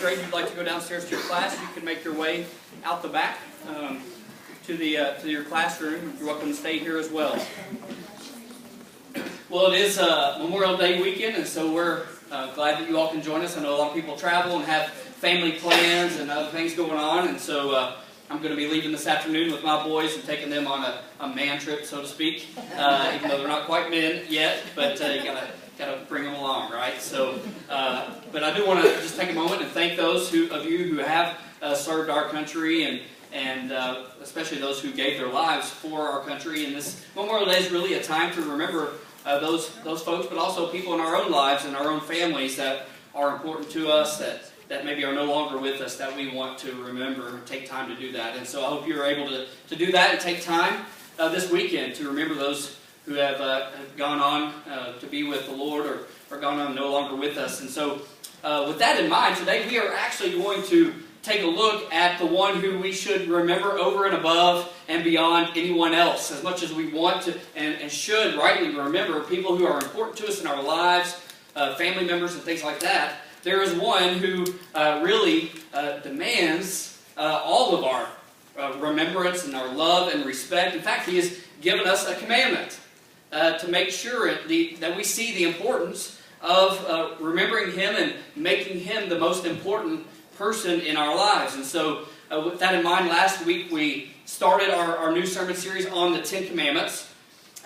grade you'd like to go downstairs to your class, you can make your way out the back to your classroom. You're welcome to stay here as well. Well, it is Memorial Day weekend, and so we're glad that you all can join us. I know a lot of people travel and have family plans and other things going on, and so I'm going to be leaving this afternoon with my boys and taking them on a man trip, so to speak, even though they're not quite men yet, but you gotta bring them along, right? So, but I do want to just take a moment and thank those of you who have served our country and especially those who gave their lives for our country. And this Memorial Day is really a time to remember those folks, but also people in our own lives and our own families that are important to us, that maybe are no longer with us, that we want to remember and take time to do that. And so I hope you're able to do that and take time this weekend to remember those who have gone on to be with the Lord or gone on no longer with us. And so with that in mind, today we are actually going to take a look at the one who we should remember over and above and beyond anyone else. As much as we want to and should rightly remember people who are important to us in our lives, family members and things like that, there is one who really demands all of our remembrance and our love and respect. In fact, he has given us a commandment to make sure that we see the importance of remembering him and making him the most important person in our lives. And so with that in mind, last week we started our new sermon series on the Ten Commandments.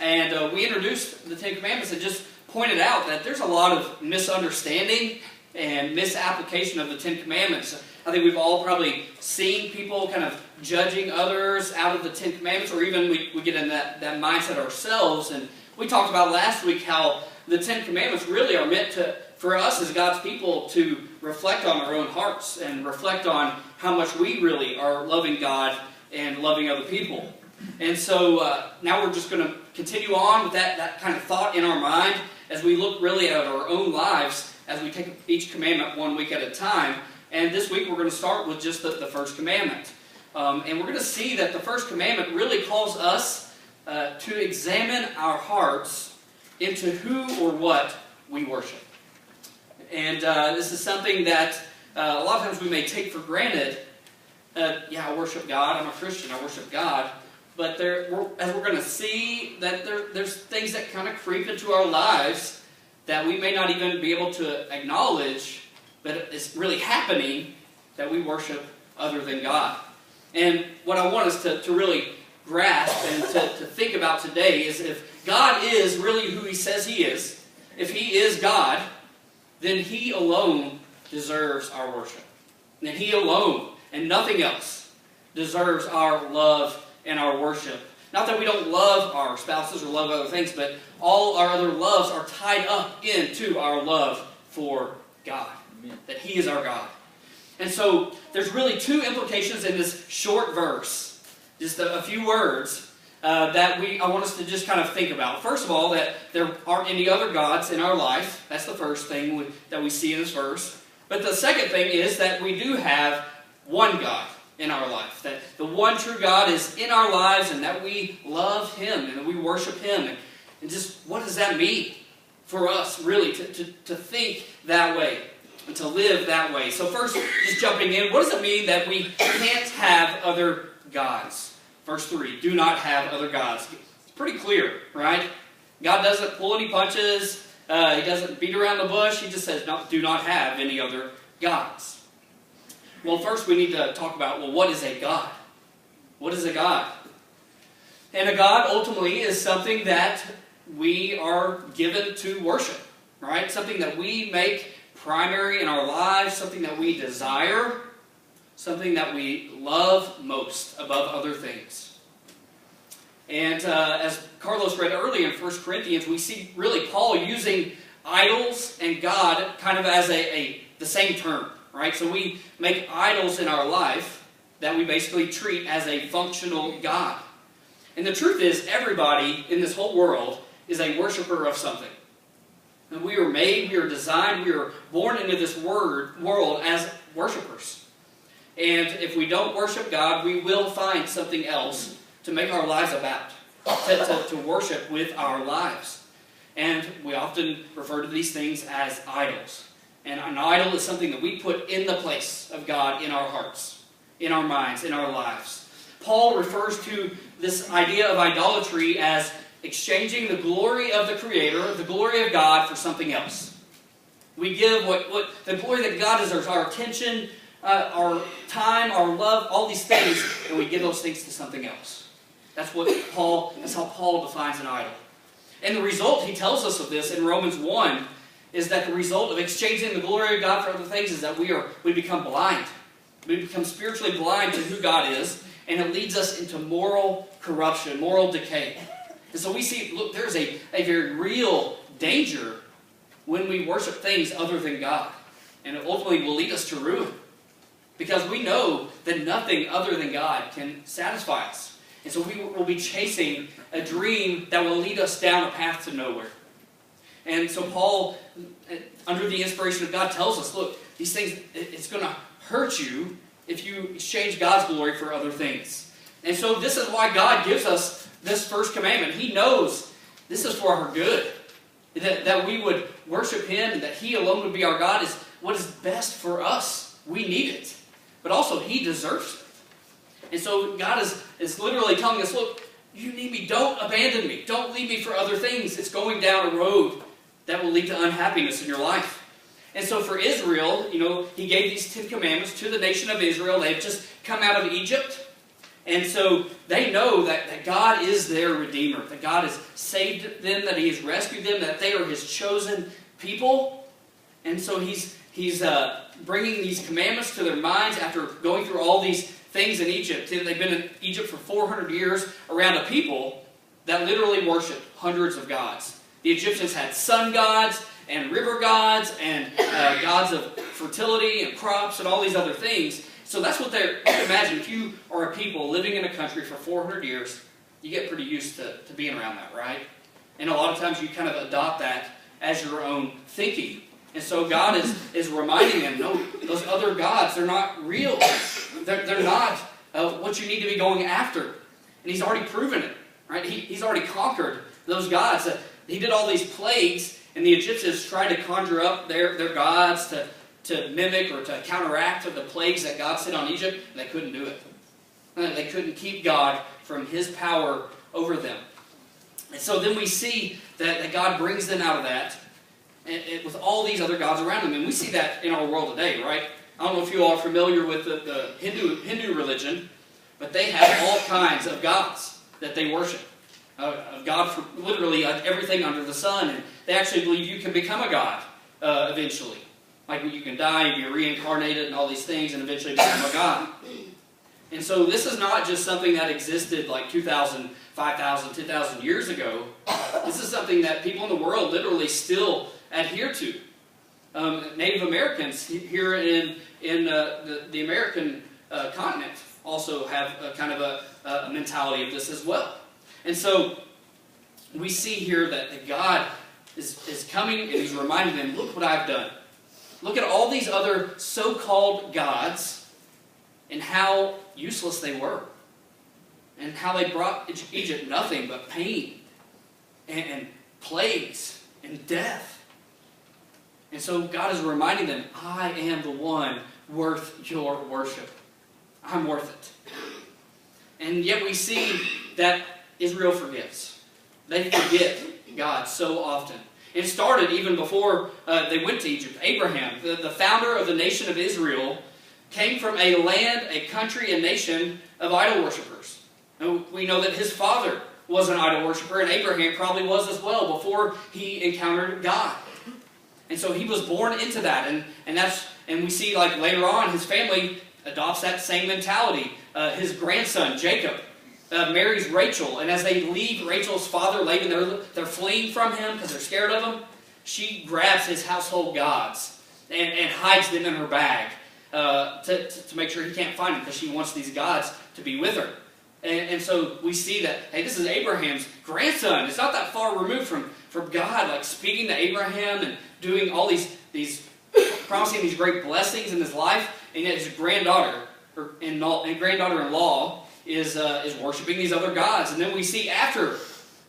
And we introduced the Ten Commandments and just pointed out that there's a lot of misunderstanding and misapplication of the Ten Commandments. I think we've all probably seen people kind of judging others out of the Ten Commandments, or even we get in that mindset ourselves. And we talked about last week how the Ten Commandments really are meant for us as God's people to reflect on our own hearts and reflect on how much we really are loving God and loving other people. And so now we're just going to continue on with that kind of thought in our mind as we look really at our own lives as we take each commandment one week at a time. And this week we're going to start with just the first commandment. And we're going to see that the first commandment really calls us to examine our hearts into who or what we worship. And this is something that a lot of times we may take for granted. Yeah, I worship God. I'm a Christian. I worship God. But as we're going to see, that there's things that kind of creep into our lives that we may not even be able to acknowledge, but it's really happening, that we worship other than God. And what I want us to really grasp and to think about today is, if God is really who he says he is, if he is God, then he alone deserves our worship. And he alone and nothing else deserves our love and our worship. Not that we don't love our spouses or love other things, but all our other loves are tied up into our love for God. Amen. That he is our God. And so there's really two implications in this short verse, just a few words, that I want us to just kind of think about. First of all, that there aren't any other gods in our life. That's the first thing that we see in this verse. But the second thing is that we do have one God in our life. That the one true God is in our lives, and that we love him and that we worship him. And just what does that mean for us, really, to think that way and to live that way? So first, just jumping in, what does it mean that we can't have other gods? Verse 3, do not have other gods. It's pretty clear, right? God doesn't pull any punches. He doesn't beat around the bush. He just says, no, do not have any other gods. Well, first we need to talk about, well, what is a God? What is a God? And a God ultimately is something that we are given to worship, right? Something that we make primary in our lives, something that we desire, something that we love most above other things. And as Carlos read earlier in 1 Corinthians, we see really Paul using idols and God kind of as the same term, right? So we make idols in our life that we basically treat as a functional God. And the truth is, everybody in this whole world is a worshiper of something. And we are made, we are designed, we are born into this world as worshipers. And if we don't worship God, we will find something else to make our lives about, to worship with our lives. And we often refer to these things as idols. And an idol is something that we put in the place of God in our hearts, in our minds, in our lives. Paul refers to this idea of idolatry as exchanging the glory of the Creator, the glory of God, for something else. We give what the glory that God is our attention, our time, our love, all these things, and we give those things to something else. That's how Paul defines an idol. And the result, he tells us of this in Romans 1, is that the result of exchanging the glory of God for other things is that we become blind. We become spiritually blind to who God is, and it leads us into moral corruption, moral decay. And so we see, look, there's a very real danger when we worship things other than God. And it ultimately will lead us to ruin. Because we know that nothing other than God can satisfy us. And so we will be chasing a dream that will lead us down a path to nowhere. And so Paul, under the inspiration of God, tells us, look, these things, it's going to hurt you if you exchange God's glory for other things. And so this is why God gives us this first commandment. He knows this is for our good. That we would worship Him and that He alone would be our God is what is best for us. We need it. But also, He deserves it. And so God is literally telling us, look, you need me. Don't abandon me. Don't leave me for other things. It's going down a road that will lead to unhappiness in your life. And so for Israel, He gave these 10 commandments to the nation of Israel. They've just come out of Egypt. And so they know that God is their Redeemer. That God has saved them, that He has rescued them, that they are His chosen people. And so He's bringing these commandments to their minds after going through all these things in Egypt. They've been in Egypt for 400 years around a people that literally worshiped hundreds of gods. The Egyptians had sun gods and river gods and gods of fertility and crops and all these other things. So that's what they're... Imagine if you are a people living in a country for 400 years, you get pretty used to being around that, right? And a lot of times you kind of adopt that as your own thinking. And so God is reminding them, no, those other gods, they're not real. They're not what you need to be going after. And He's already proven it, right? He's already conquered those gods. He did all these plagues, and the Egyptians tried to conjure up their gods to mimic or to counteract the plagues that God sent on Egypt, and they couldn't do it. They couldn't keep God from His power over them. And so then we see that God brings them out of that, and with all these other gods around them. And we see that in our world today, right? I don't know if you all are familiar with the Hindu religion, but they have all kinds of gods that they worship. A god for literally everything under the sun. And they actually believe you can become a god eventually. Like you can die, you be reincarnated and all these things and eventually become a god. And so this is not just something that existed like 2,000, 5,000, 10,000 years ago. This is something that people in the world literally still adhere to. Native Americans here in the American continent also have a kind of a mentality of this as well. And so we see here that God is coming and He's reminding them, look what I've done. Look at all these other so-called gods and how useless they were. And how they brought Egypt nothing but pain and plagues and death. And so God is reminding them, I am the one worth your worship. I'm worth it. And yet we see that Israel forgets. They forget God so often. It started even before they went to Egypt. Abraham, the founder of the nation of Israel, came from a land, a country, a nation of idol worshippers. And we know that his father was an idol worshiper, and Abraham probably was as well before he encountered God. And so he was born into that, and we see like later on his family adopts that same mentality. His grandson Jacob marries Rachel, and as they leave Rachel's father, Laban, they're fleeing from him because they're scared of him. She grabs his household gods and hides them in her bag to make sure he can't find them because she wants these gods to be with her. And so we see that, hey, this is Abraham's grandson. It's not that far removed from God, like speaking to Abraham and doing all these promising these great blessings in his life, and yet his granddaughter and granddaughter-in-law is worshiping these other gods. And then we see after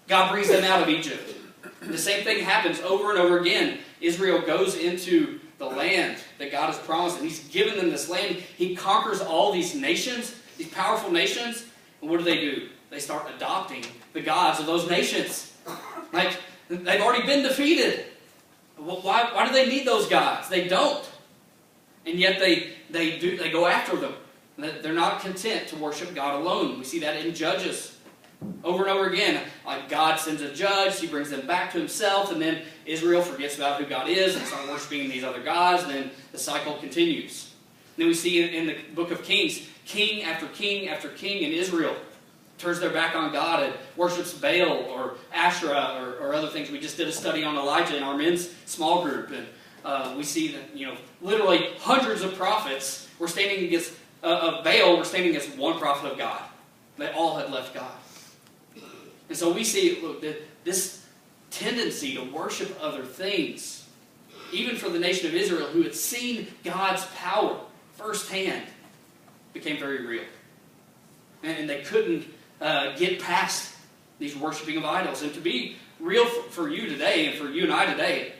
God brings them out of Egypt, the same thing happens over and over again. Israel goes into the land that God has promised, and He's given them this land. He conquers all these nations, these powerful nations, and what do? They start adopting the gods of those nations. Like, they've already been defeated. Why do they need those gods? They don't. And yet they go after them. They're not content to worship God alone. We see that in Judges. Over and over again, like God sends a judge, He brings them back to Himself, and then Israel forgets about who God is and starts worshiping these other gods, and then the cycle continues. And then we see in the book of Kings, king after king after king in Israel turns their back on God and worships Baal or Asherah or other things. We just did a study on Elijah in our men's small group, and we see that literally hundreds of prophets were standing against Baal, were standing against one prophet of God. They all had left God. And so we see, look, this tendency to worship other things, even for the nation of Israel, who had seen God's power firsthand, became very real. And they couldn't get past these worshiping of idols. And to be real for you today, and for you and I today,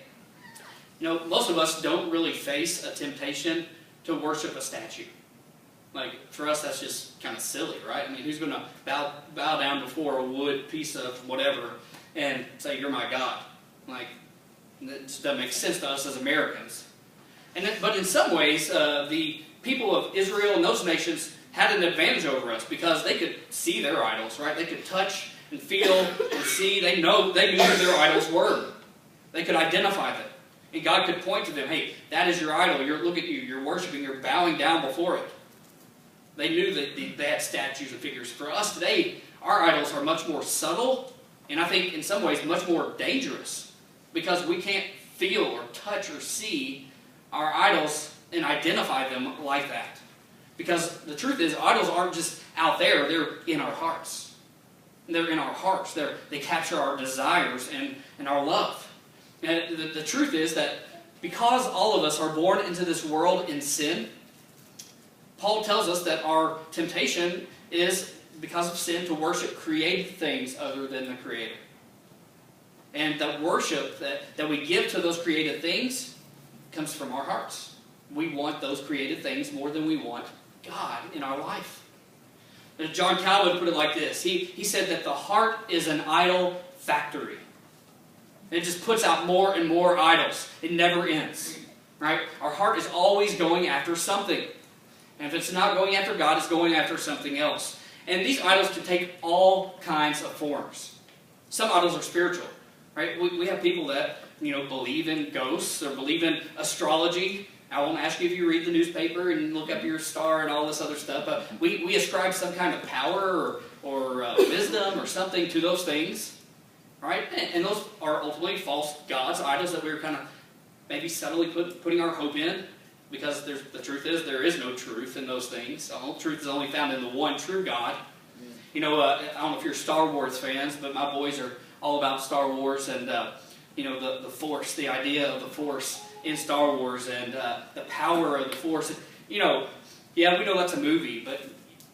most of us don't really face a temptation to worship a statue. Like, for us, that's just kind of silly, right? I mean, who's going to bow down before a wood piece of whatever and say, "You're my God"? Like, that just doesn't make sense to us as Americans. But in some ways, the people of Israel and those nations had an advantage over us because they could see their idols, right? They could touch and feel and see. They knew who their idols were. They could identify them. And God could point to them, "Hey, that is your idol. Look at you. You're worshiping. You're bowing down before it." They knew that they had statues and figures. For us today, our idols are much more subtle, and I think in some ways much more dangerous, because we can't feel or touch or see our idols and identify them like that. Because the truth is, idols aren't just out there, they're in our hearts. They're in our hearts. They capture our desires and our love. And the truth is that because all of us are born into this world in sin, Paul tells us that our temptation is, because of sin, to worship created things other than the Creator. And the worship that we give to those created things comes from our hearts. We want those created things more than we want God in our life. And John Calvin put it like this. He said that the heart is an idol factory. It just puts out more and more idols. It never ends. Right? Our heart is always going after something. And if it's not going after God, it's going after something else. And these idols can take all kinds of forms. Some idols are spiritual. Right? We have people that believe in ghosts or believe in astrology. I won't ask you if you read the newspaper and look up your star and all this other stuff. But we ascribe some kind of power or wisdom or something to those things. Right? And those are ultimately false gods, idols that we're kind of maybe subtly putting our hope in. Because the truth is, there is no truth in those things. All truth is only found in the one true God. I don't know if you're Star Wars fans, but my boys are all about Star Wars and the Force, the idea of the Force in Star Wars and the power of the Force. We know that's a movie, but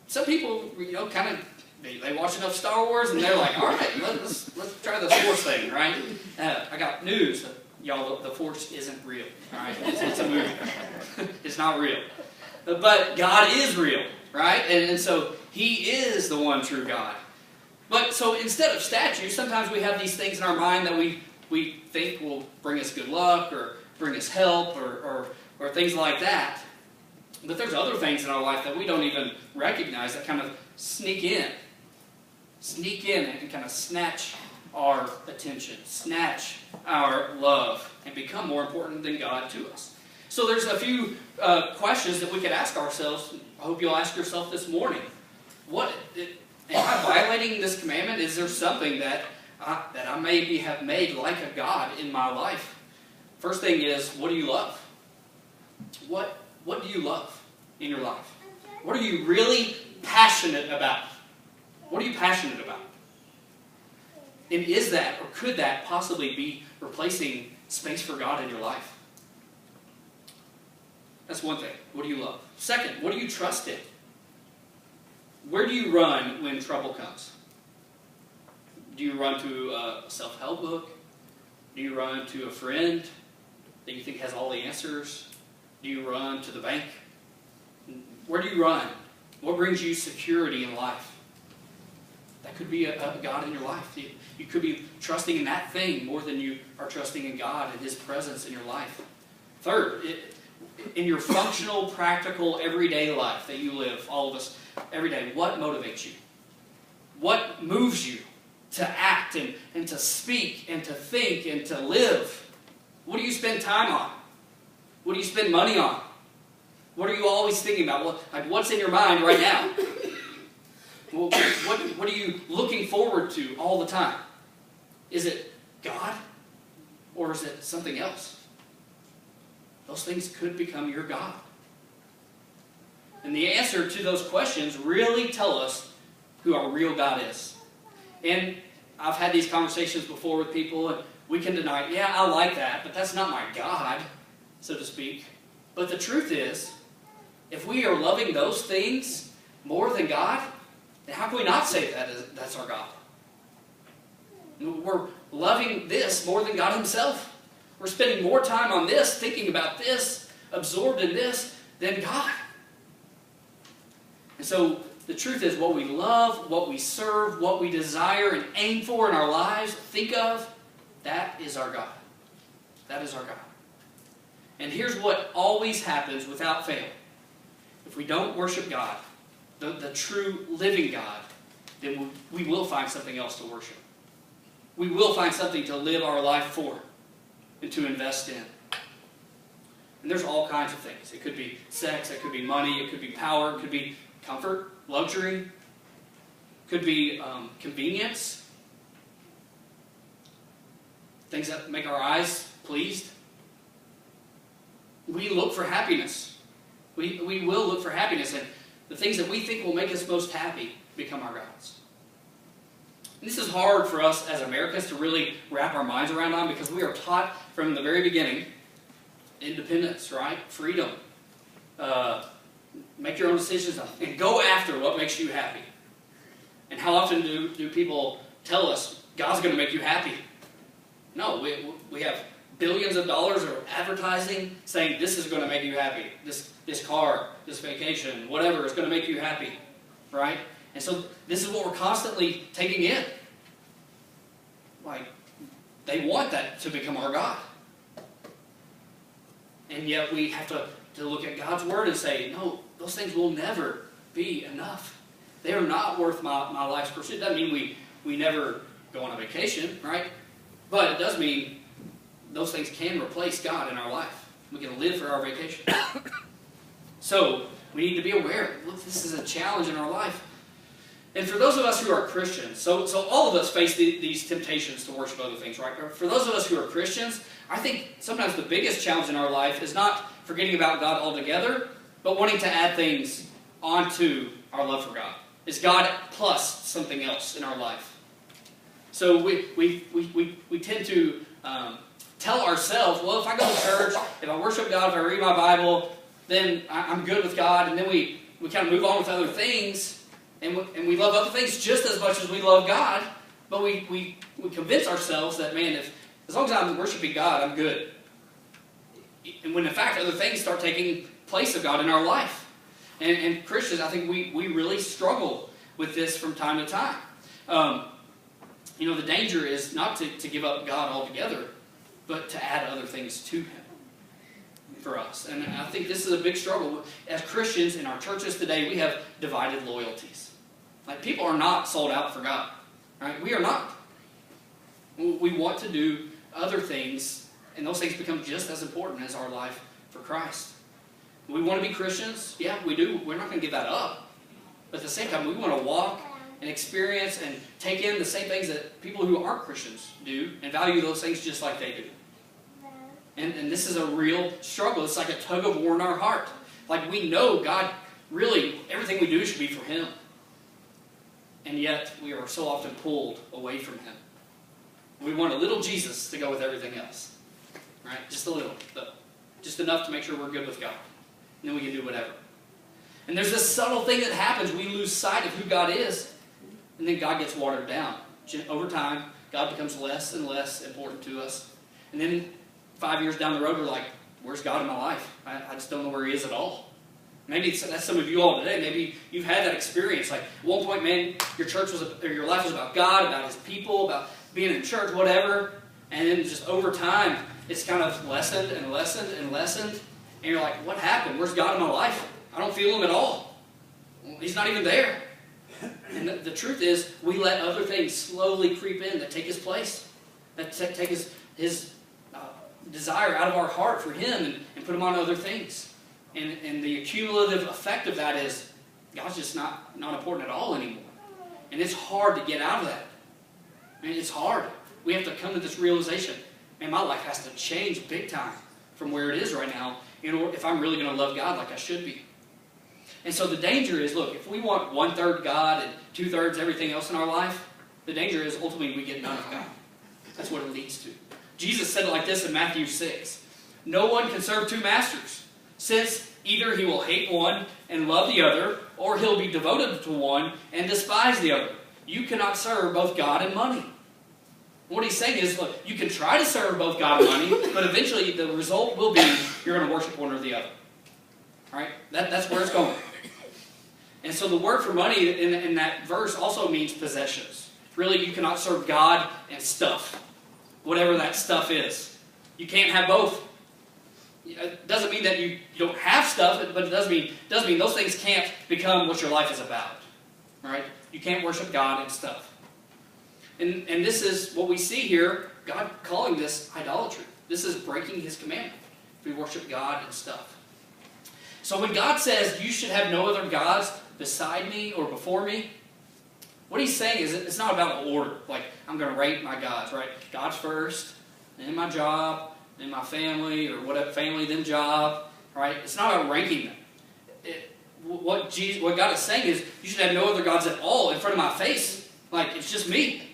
some people kind of they watch enough Star Wars and they're like, "All right, let's try the Force thing, right?" I got news. Y'all, the Force isn't real. All right, it's a movie. It's not real. But God is real, right? And so He is the one true God. But so instead of statues, sometimes we have these things in our mind that we think will bring us good luck or bring us help or things like that. But there's other things in our life that we don't even recognize that kind of sneak in and kind of snatch our attention, snatch our love, and become more important than God to us. So there's a few questions that we could ask ourselves. I hope you'll ask yourself this morning. Am I violating this commandment? Is there something that I maybe have made like a God in my life? First thing is, what do you love? What do you love in your life? What are you really passionate about? What are you passionate about? And is that, or could that possibly be replacing space for God in your life? That's one thing. What do you love? Second, what do you trust in? Where do you run when trouble comes? Do you run to a self-help book? Do you run to a friend? that you think has all the answers? Do you run to the bank? Where do you run? What brings you security in life? That could be a God in your life. You could be trusting in that thing more than you are trusting in God and His presence in your life. Third, in your functional, practical, everyday life that you live, all of us, every day, what motivates you? What moves you to act and to speak and to think and to live? What do you spend time on? What do you spend money on? What are you always thinking about? Well, like, what's in your mind right now? Well, what are you looking forward to all the time? Is it God? Or is it something else? Those things could become your God. And the answer to those questions really tell us who our real God is. And I've had these conversations before with people, and we can deny, yeah, I like that, but that's not my God, so to speak. But the truth is, if we are loving those things more than God, then how can we not say that's our God? We're loving this more than God Himself. We're spending more time on this, thinking about this, absorbed in this, than God. And so the truth is, what we love, what we serve, what we desire and aim for in our lives, think of, that is our God. That is our God. And here's what always happens without fail. If we don't worship God, the true living God, then we will find something else to worship. We will find something to live our life for and to invest in. And there's all kinds of things. It could be sex, it could be money, it could be power, it could be comfort, luxury, it could be convenience, things that make our eyes pleased. We look for happiness. We will look for happiness, and the things that we think will make us most happy become our gods. And this is hard for us as Americans to really wrap our minds around on, because we are taught from the very beginning, independence, right? Freedom. Make your own decisions and go after what makes you happy. And how often do people tell us, God's going to make you happy? No, we have billions of dollars of advertising saying this is going to make you happy. This car, this vacation, whatever is going to make you happy, right? And so this is what we're constantly taking in. Like, they want that to become our God. And yet we have to look at God's Word and say, no, those things will never be enough. They are not worth my life's pursuit. It doesn't mean we never go on a vacation, right? But it does mean those things can replace God in our life. We can live for our vacation. So we need to be aware. Look, this is a challenge in our life. And for those of us who are Christians, so all of us face these temptations to worship other things, right? For those of us who are Christians, I think sometimes the biggest challenge in our life is not forgetting about God altogether, but wanting to add things onto our love for God. It's God plus something else in our life. So we tend to tell ourselves, well, if I go to church, if I worship God, if I read my Bible, then I'm good with God. And then we kind of move on with other things. And we love other things just as much as we love God, but we convince ourselves that, man, as long as I'm worshiping God, I'm good. And when in fact other things start taking place of God in our life. And Christians, I think we really struggle with this from time to time. The danger is not to give up God altogether, but to add other things to Him for us. And I think this is a big struggle. As Christians in our churches today, we have divided loyalties. Like, people are not sold out for God. Right? We are not. We want to do other things, and those things become just as important as our life for Christ. We want to be Christians. Yeah, we do. We're not going to give that up. But at the same time, we want to walk and experience and take in the same things that people who aren't Christians do and value those things just like they do. And this is a real struggle. It's like a tug of war in our heart. Like, we know God, really, everything we do should be for Him. And yet, we are so often pulled away from Him. We want a little Jesus to go with everything else. Right? Just a little, though. Just enough to make sure we're good with God. And then we can do whatever. And there's this subtle thing that happens. We lose sight of who God is. And then God gets watered down. Over time, God becomes less and less important to us. And then 5 years down the road are like, where's God in my life? I just don't know where he is at all. Maybe that's some of you all today. Maybe you've had that experience. Like, at one point, man, your life was about God, about his people, about being in church, whatever. And then just over time, it's kind of lessened and lessened and lessened. And you're like, what happened? Where's God in my life? I don't feel him at all. He's not even there. And the truth is, we let other things slowly creep in that take his place, that take his desire out of our heart for him and put him on other things. And the cumulative effect of that is God's just not important at all anymore. And it's hard to get out of that. I mean, it's hard. We have to come to this realization, man, my life has to change big time from where it is right now if I'm really going to love God like I should be. And so the danger is, look, if we want 1/3 God and 2/3 everything else in our life, the danger is ultimately we get none of God. That's what it leads to. Jesus said it like this in Matthew 6. No one can serve two masters, since either he will hate one and love the other, or he'll be devoted to one and despise the other. You cannot serve both God and money. What he's saying is, look, you can try to serve both God and money, but eventually the result will be you're going to worship one or the other. All right? That's where it's going. And so the word for money in that verse also means possessions. Really, you cannot serve God and stuff, whatever that stuff is. You can't have both. It doesn't mean that you don't have stuff, but it does mean those things can't become what your life is about. All right? You can't worship God and stuff. And this is what we see here, God calling this idolatry. This is breaking his commandment. We worship God and stuff. So when God says, you should have no other gods beside me or before me, what he's saying is it's not about order. Like, I'm going to rate my gods, right? God's first, then my job, then my family, or whatever, family, then job, right? It's not about ranking them. What God is saying is, you should have no other gods at all in front of my face. Like, it's just me.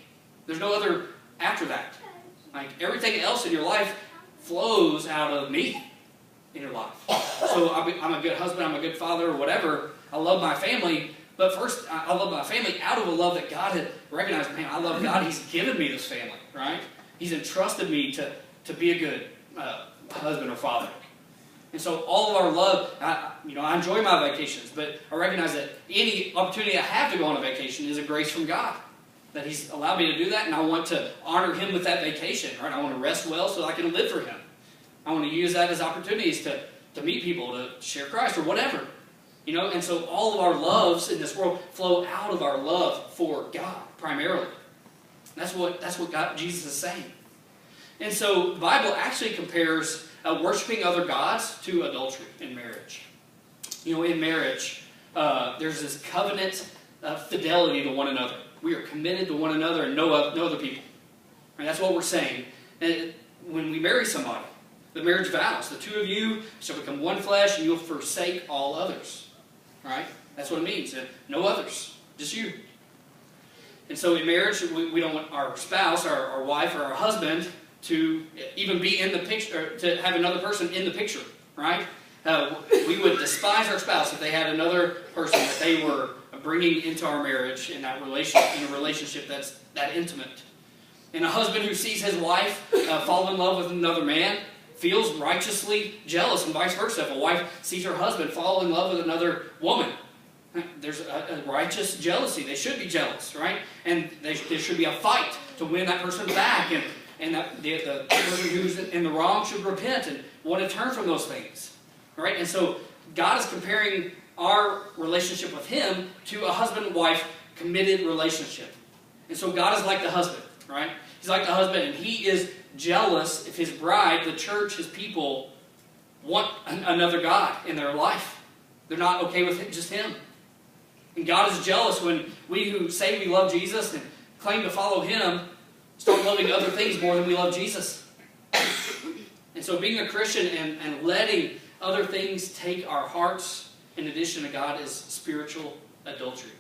There's no other after that. Like, everything else in your life flows out of me in your life. So I'm a good husband, I'm a good father, or whatever. I love my family, but first, I love my family out of a love that God had recognized. Man, I love God. He's given me this family, right? He's entrusted me to be a good husband or father. And so all of our love, I enjoy my vacations, but I recognize that any opportunity I have to go on a vacation is a grace from God. That he's allowed me to do that, and I want to honor him with that vacation, right? I want to rest well so I can live for him. I want to use that as opportunities to meet people, to share Christ, or whatever. And so all of our loves in this world flow out of our love for God, primarily. That's what Jesus is saying. And so the Bible actually compares worshiping other gods to adultery in marriage. In marriage, there's this covenant fidelity to one another. We are committed to one another and no other people. And that's what we're saying. And when we marry somebody, the marriage vows, the two of you shall become one flesh, and you'll forsake all others. All right? That's what it means. No others, just you. And so in marriage, we don't want our spouse, our wife, or our husband to even be in the picture, to have another person in the picture, right? We would despise our spouse if they had another person that they were bringing into our marriage in a relationship that's that intimate. And a husband who sees his wife fall in love with another man feels righteously jealous, and vice versa. If a wife sees her husband fall in love with another woman, there's a righteous jealousy. They should be jealous, right? And there should be a fight to win that person back, and the person who's in the wrong should repent and want to turn from those things, right? And so God is comparing our relationship with him to a husband-wife committed relationship. And so God is like the husband, right? He's like the husband, and he is jealous if his bride, the church, his people, want another God in their life. They're not okay with just him. And God is jealous when we who say we love Jesus and claim to follow him start loving other things more than we love Jesus. And so being a Christian and letting other things take our hearts in addition to God is spiritual adultery.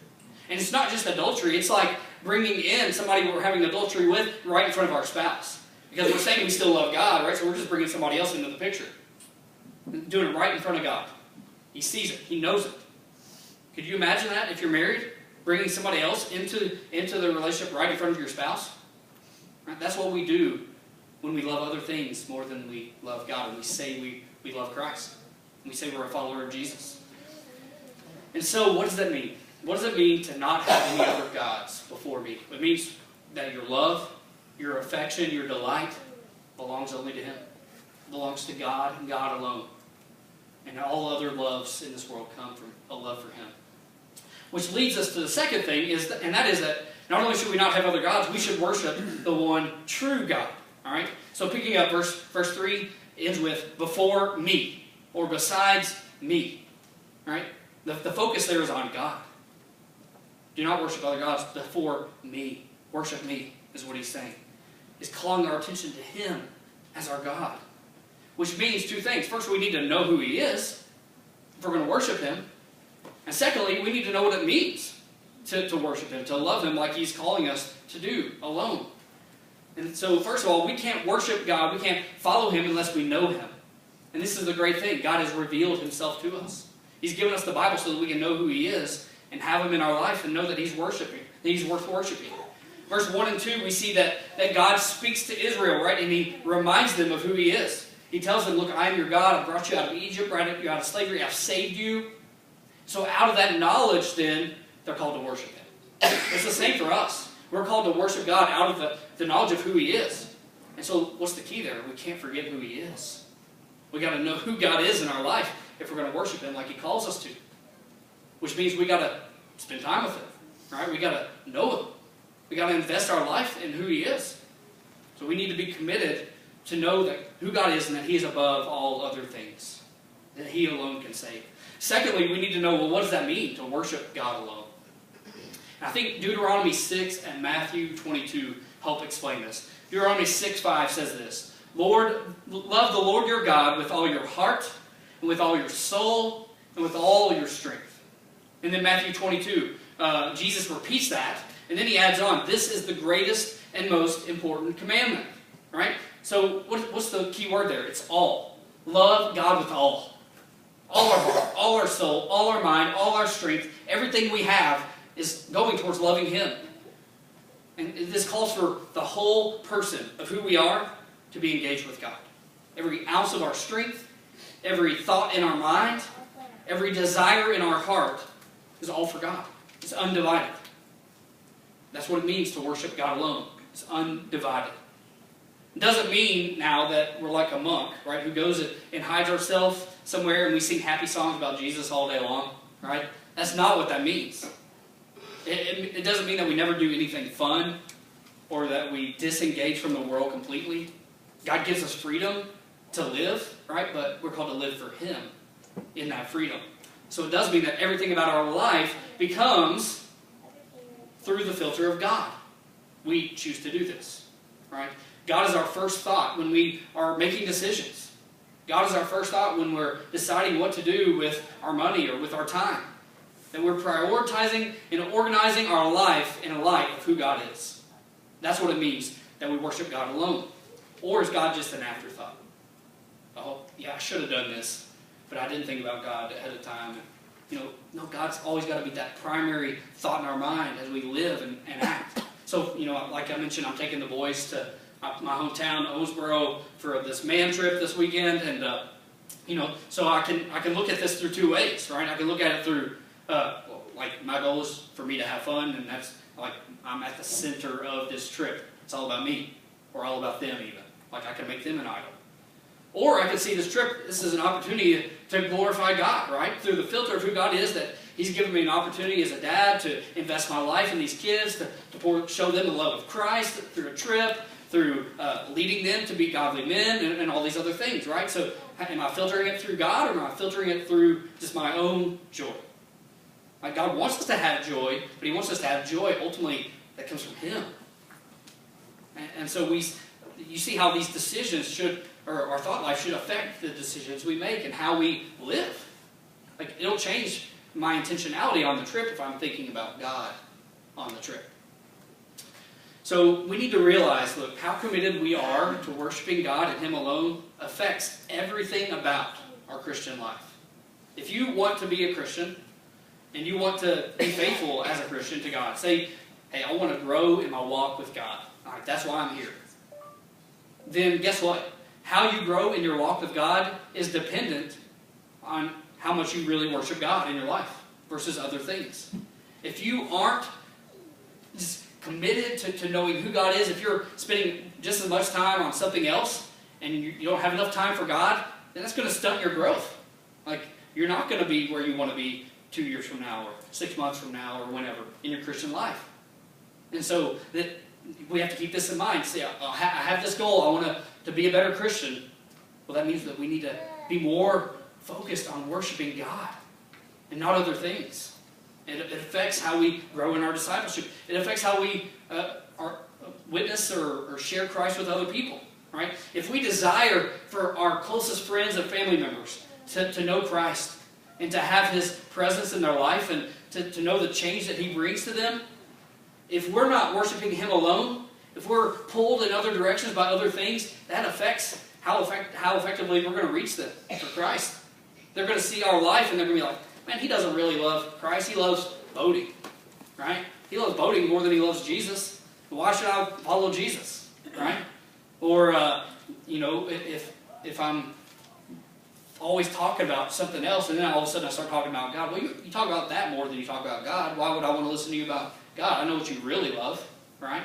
And it's not just adultery, it's like bringing in somebody we're having adultery with right in front of our spouse. Because we're saying we still love God, right? So we're just bringing somebody else into the picture. Doing it right in front of God. He sees it. He knows it. Could you imagine that if you're married? Bringing somebody else into the relationship right in front of your spouse? Right? That's what we do when we love other things more than we love God, and we say we love Christ. And we say we're a follower of Jesus. And so what does that mean? What does it mean to not have any other gods before me? It means that your love, your affection, your delight belongs only to Him. It belongs to God and God alone. And all other loves in this world come from a love for Him. Which leads us to the second thing, and that is that not only should we not have other gods, we should worship the one true God. All right? So picking up verse 3 ends with before me, or besides me. All right? The focus there is on God. Do not worship other gods before me. Worship me, is what he's saying. He's calling our attention to Him as our God. Which means two things. First, we need to know who He is if we're going to worship Him. And secondly, we need to know what it means to worship Him, to love Him like He's calling us to do alone. And so, first of all, we can't worship God, we can't follow Him unless we know Him. And this is the great thing. God has revealed Himself to us. He's given us the Bible so that we can know who He is and have Him in our life and know that He's worshiping, that He's worth worshiping. Verse 1 and 2, we see that God speaks to Israel, right? And He reminds them of who He is. He tells them, look, I am your God. I brought you out of Egypt, brought you out of slavery. I've saved you. So out of that knowledge, then, they're called to worship Him. It's the same for us. We're called to worship God out of the knowledge of who He is. And so what's the key there? We can't forget who He is. We've got to know who God is in our life if we're going to worship Him like He calls us to. Which means we've got to spend time with Him. Right? We've got to know Him. We've got to invest our life in who He is. So we need to be committed to know that who God is and that He is above all other things. That He alone can save. Secondly, we need to know, well, what does that mean to worship God alone? And I think Deuteronomy 6 and Matthew 22 help explain this. Deuteronomy 6:5 says this, love the Lord your God with all your heart, and with all your soul, and with all your strength. And then Matthew 22, Jesus repeats that, and then He adds on, this is the greatest and most important commandment. Right? So what's the key word there? It's all. Love God with all. All our heart, all our soul, all our mind, all our strength, everything we have is going towards loving Him. And this calls for the whole person of who we are to be engaged with God. Every ounce of our strength, every thought in our mind, every desire in our heart is all for God. It's undivided. That's what it means to worship God alone. It's undivided. It doesn't mean now that we're like a monk, right, who goes and hides ourselves somewhere and we sing happy songs about Jesus all day long, right? That's not what that means. It doesn't mean that we never do anything fun or that we disengage from the world completely. God gives us freedom to live, right? But we're called to live for Him in that freedom. So it does mean that everything about our life becomes through the filter of God. We choose to do this, right? God is our first thought when we are making decisions. God is our first thought when we're deciding what to do with our money or with our time. That we're prioritizing and organizing our life in a light of who God is. That's what it means that we worship God alone. Or is God just an afterthought? Oh, yeah, I should have done this, but I didn't think about God ahead of time. No, God's always got to be that primary thought in our mind as we live and act. So, like I mentioned, I'm taking the boys to my hometown, Owensboro, for this man trip this weekend, and so I can look at this through two ways, right? I can look at it through, like my goal is for me to have fun, and that's like I'm at the center of this trip. It's all about me, or all about them even. Like I can make them an idol. Or I could see this trip, this is an opportunity to glorify God, right? Through the filter of who God is, that He's given me an opportunity as a dad to invest my life in these kids, to show them the love of Christ through a trip, through leading them to be godly men, and all these other things, right? So am I filtering it through God, or am I filtering it through just my own joy? Like God wants us to have joy, but He wants us to have joy ultimately that comes from Him. And so you see how these decisions or our thought life should affect the decisions we make and how we live. Like it'll change my intentionality on the trip if I'm thinking about God on the trip. So we need to realize, look, how committed we are to worshiping God and Him alone affects everything about our Christian life. If you want to be a Christian and you want to be faithful as a Christian to God, say, hey, I want to grow in my walk with God. All right, that's why I'm here. then guess what? How you grow in your walk with God is dependent on how much you really worship God in your life versus other things. If you aren't just committed to knowing who God is, if you're spending just as much time on something else and you don't have enough time for God, then that's going to stunt your growth. Like, you're not going to be where you want to be 2 years from now or 6 months from now or whenever in your Christian life. And so we have to keep this in mind. Say, I have this goal. I want to be a better Christian. Well, that means that we need to be more focused on worshiping God and not other things. It affects how we grow in our discipleship. It affects how we witness or share Christ with other people. Right? If we desire for our closest friends and family members to know Christ and to have His presence in their life and to know the change that He brings to them, if we're not worshiping Him alone, if we're pulled in other directions by other things, that affects how effectively we're going to reach them for Christ. They're going to see our life and they're going to be like, man, he doesn't really love Christ. He loves boating, right? He loves boating more than he loves Jesus. Why should I follow Jesus, right? Or, if I'm always talking about something else and then all of a sudden I start talking about God, well, you talk about that more than you talk about God. Why would I want to listen to you about God? I know what you really love, right?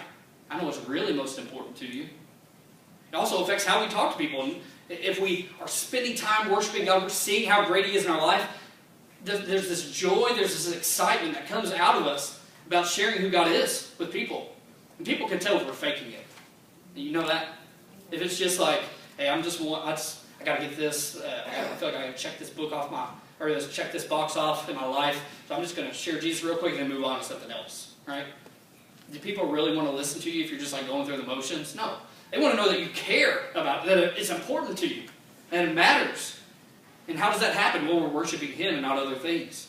I know what's really most important to you. It also affects how we talk to people. And if we are spending time worshiping God, we're seeing how great He is in our life, there's this joy, there's this excitement that comes out of us about sharing who God is with people. And people can tell if we're faking it. You know that? If it's just like, hey, I got to get this, I feel like I got to check this book off check this box off in my life, so I'm just going to share Jesus real quick and then move on to something else, right? Do people really want to listen to you if you're just like going through the motions? No. They want to know that you care about it, that it's important to you, and it matters. And how does that happen? Well, we're worshiping Him and not other things.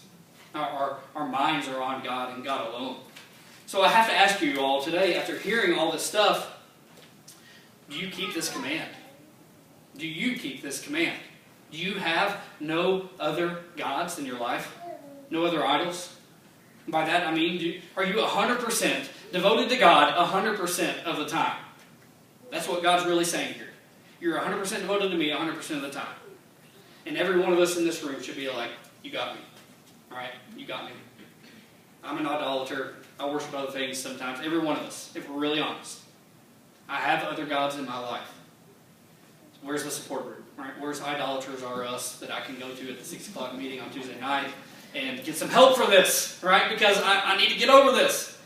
Our minds are on God and God alone. So I have to ask you all today, after hearing all this stuff, do you keep this command? Do you keep this command? Do you have no other gods in your life? No other idols? By that I mean, are you 100% devoted to God 100% of the time? That's what God's really saying here. You're 100% devoted to me 100% of the time. And every one of us in this room should be like, you got me. Alright? You got me. I'm an idolater. I worship other things sometimes. Every one of us, if we're really honest. I have other gods in my life. Where's the support group? Right? Where's idolaters are us that I can go to at the 6 o'clock meeting on Tuesday night and get some help for this, right? Because I need to get over this.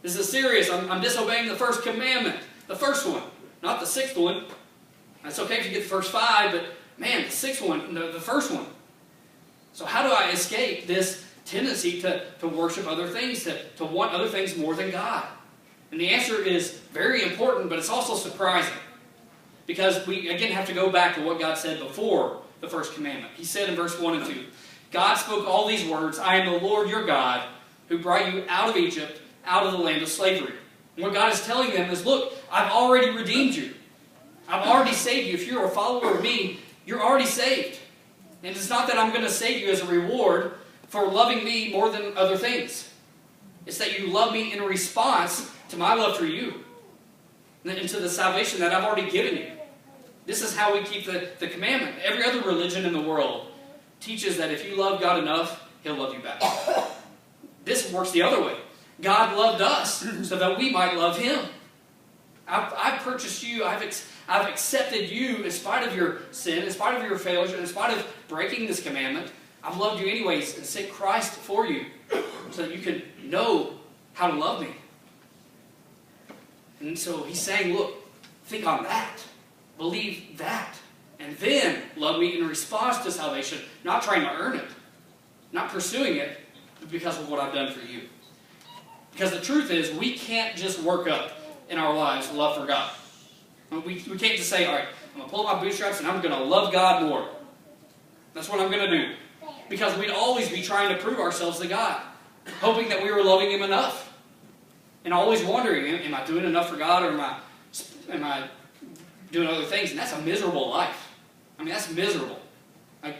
This is serious. I'm disobeying the first commandment. The first one. Not the 6th one. That's okay if you get the first 5, but man, the 6th one, the first one. So how do I escape this tendency to worship other things, to want other things more than God? And the answer is very important, but it's also surprising. Because we, again, have to go back to what God said before the first commandment. He said in verse 1 and 2, God spoke all these words, I am the Lord your God, who brought you out of Egypt, out of the land of slavery. And what God is telling them is, look, I've already redeemed you. I've already saved you. If you're a follower of me, you're already saved. And it's not that I'm going to save you as a reward for loving me more than other things. It's that you love me in response to my love for you. And to the salvation that I've already given you. This is how we keep the commandment. Every other religion in the world teaches that if you love God enough, He'll love you back. This works the other way. God loved us so that we might love Him. I've purchased you. I've accepted you in spite of your sin, in spite of your failure, in spite of breaking this commandment. I've loved you anyways and sent Christ for you so that you can know how to love me. And so He's saying, look, think on that. Believe that. And then love me in response to salvation, not trying to earn it, not pursuing it, but because of what I've done for you. Because the truth is, we can't just work up in our lives love for God. We can't just say, all right, I'm going to pull up my bootstraps and I'm going to love God more. That's what I'm going to do. Because we'd always be trying to prove ourselves to God, hoping that we were loving Him enough. And always wondering, am I doing enough for God, or am I doing other things? And that's a miserable life. I mean, that's miserable. Like,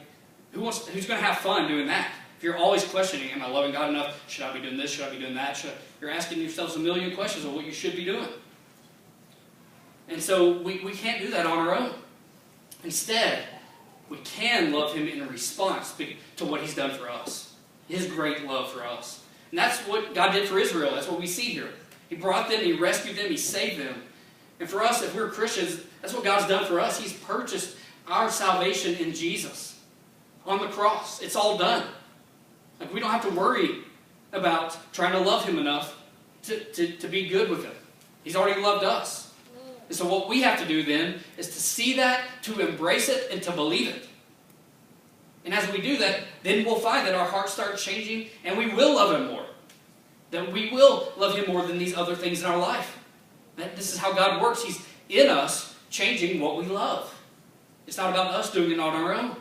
who's going to have fun doing that? If you're always questioning, am I loving God enough? Should I be doing this? Should I be doing that? You're asking yourselves a million questions of what you should be doing. And so we can't do that on our own. Instead, we can love him in response to what he's done for us. His great love for us. And that's what God did for Israel. That's what we see here. He brought them, he rescued them, he saved them. And for us, if we're Christians, that's what God's done for us. He's purchased our salvation in Jesus on the cross. It's all done. Like, we don't have to worry about trying to love him enough to be good with him. He's already loved us. And so what we have to do then is to see that, to embrace it, and to believe it. And as we do that, then we'll find that our hearts start changing, and we will love him more. That we will love him more than these other things in our life. That this is how God works. He's in us, changing what we love. It's not about us doing it on our own.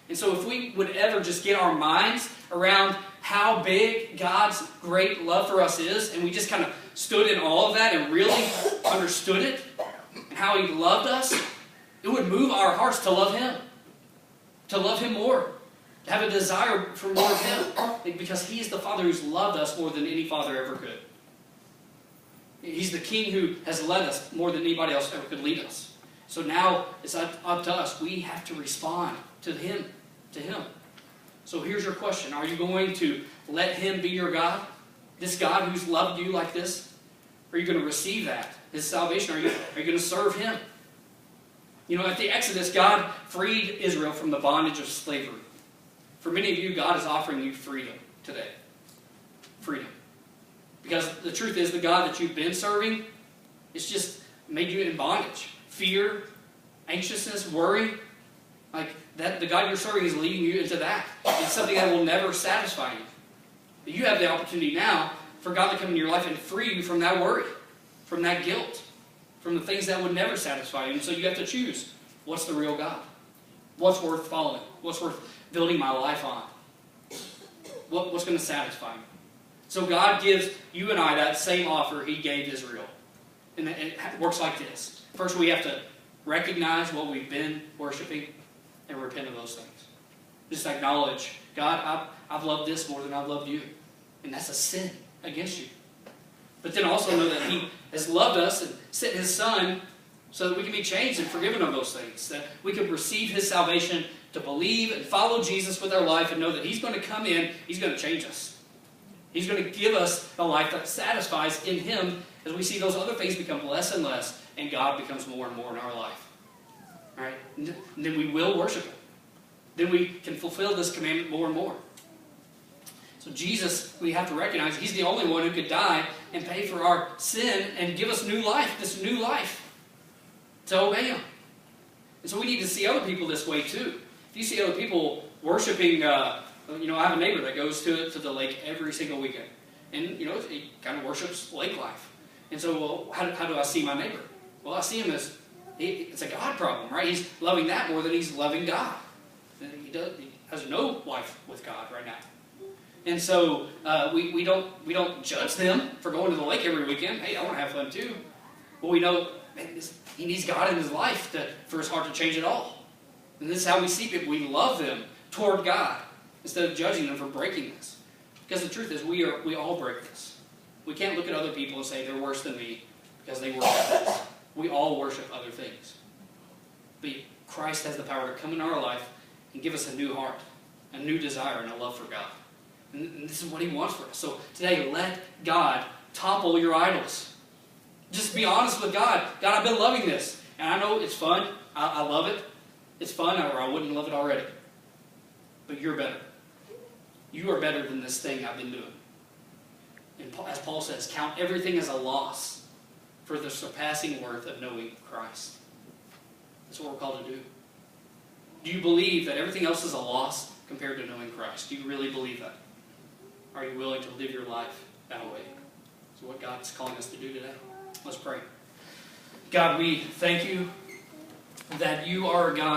And so if we would ever just get our minds around how big God's great love for us is, and we just kind of stood in all of that and really understood it, and how he loved us, it would move our hearts to love him more, to have a desire for more of him, because he's the Father who's loved us more than any father ever could. He's the King who has led us more than anybody else ever could lead us. So now it's up to us. We have to respond to him. So here's your question. Are you going to let him be your God? This God who's loved you like this? Are you going to receive that? His salvation? Are you going to serve him? You know, at the Exodus, God freed Israel from the bondage of slavery. For many of you, God is offering you freedom today. Freedom. Because the truth is, the God that you've been serving, it's just made you in bondage. Fear, anxiousness, worry. Like, that, the God you're serving is leading you into that. It's something that will never satisfy you. But you have the opportunity now for God to come into your life and free you from that worry, from that guilt, from the things that would never satisfy you. And so you have to choose, what's the real God? What's worth following? What's worth building my life on? What's going to satisfy me? So God gives you and I that same offer he gave Israel. And it works like this. First, we have to recognize what we've been worshiping and repent of those things. Just acknowledge, God, I've loved this more than I've loved you. And that's a sin against you. But then also know that he has loved us and sent his Son so that we can be changed and forgiven of those things. That we can receive his salvation, to believe and follow Jesus with our life and know that he's going to come in, he's going to change us. He's going to give us a life that satisfies in him as we see those other things become less and less and God becomes more and more in our life. All right? And then we will worship him. Then we can fulfill this commandment more and more. So Jesus, we have to recognize, he's the only one who could die and pay for our sin and give us new life, this new life, to obey him. And so we need to see other people this way too. If you see other people worshiping, I have a neighbor that goes to the lake every single weekend. And, he kind of worships lake life. And so, well, how do I see my neighbor? Well, I see him as, it's a God problem, right? He's loving that more than he's loving God. He has no life with God right now. And so we don't judge them for going to the lake every weekend. Hey, I want to have fun too. But we know, man, he needs God in his life for his heart to change it all. And this is how we see people. We love them toward God instead of judging them for breaking this. Because the truth is, we all break this. We can't look at other people and say they're worse than me because they worship this. We all worship other things. But Christ has the power to come into our life and give us a new heart, a new desire, and a love for God. And this is what he wants for us. So today, let God topple your idols. Just be honest with God. God, I've been loving this. And I know it's fun. I love it. It's fun, or I wouldn't love it already. But you're better. You are better than this thing I've been doing. And as Paul says, count everything as a loss for the surpassing worth of knowing Christ. That's what we're called to do. Do you believe that everything else is a loss compared to knowing Christ? Do you really believe that? Are you willing to live your life that way? That's what God's calling us to do today. Let's pray. God, we thank you that you are a God